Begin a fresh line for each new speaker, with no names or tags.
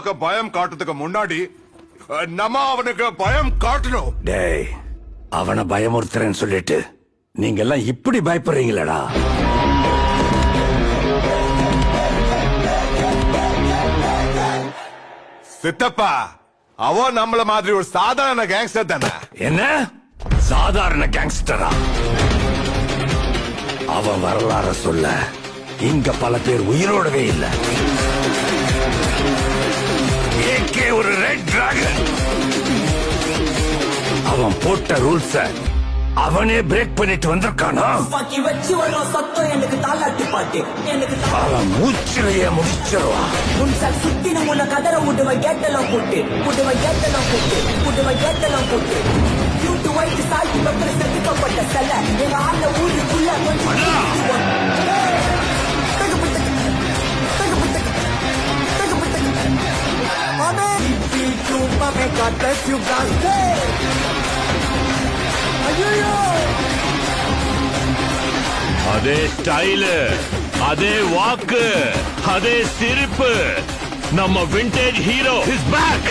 நமக்கு பயம் காட்டுறதுக்கு முன்னாடி நம்ம அவனுக்கு பயம் காட்டணும்.
டேய், அவனை பயமுறுத்துறேன்னு சொல்லிட்டு நீங்க எல்லாம் இப்படி பயப்படுறீங்களடா?
சித்தப்பா, அவன் நம்மள மாதிரி ஒரு சாதாரண கேங்ஸ்டர் தானே.
என்ன சாதாரண கேங்ஸ்டரா? அவன் வரலாற சொல்ல இங்க பல பேர் உயிரோடவே இல்ல. ஏகே ஒரு ரெட் டிராகன். அவன் போட்ட ரூல்ஸ அவனே பிரேக் பண்ணிட்டு வந்திருக்கானா? அவன் மூச்சிலேயே முடிச்சிருவான்.
சுத்தின உன்னை கதற விடுவன், கேட்டெல்லாம் போட்டு விடுவன், கேட்டெல்லாம் போட்டு விடுவன், கேட்டெல்லாம் போட்டு யூட்டு வயிற்று சாய்த்து பக்கம் செதுக்கப்பட்ட செல்ல எங்க ஆண்ட ஊருக்குள்ள
அதே ஸ்டைலு, அதே வாக்கு, அதே சிரிப்பு. நம்ம விண்டேஜ் ஹீரோ இஸ் பேக்.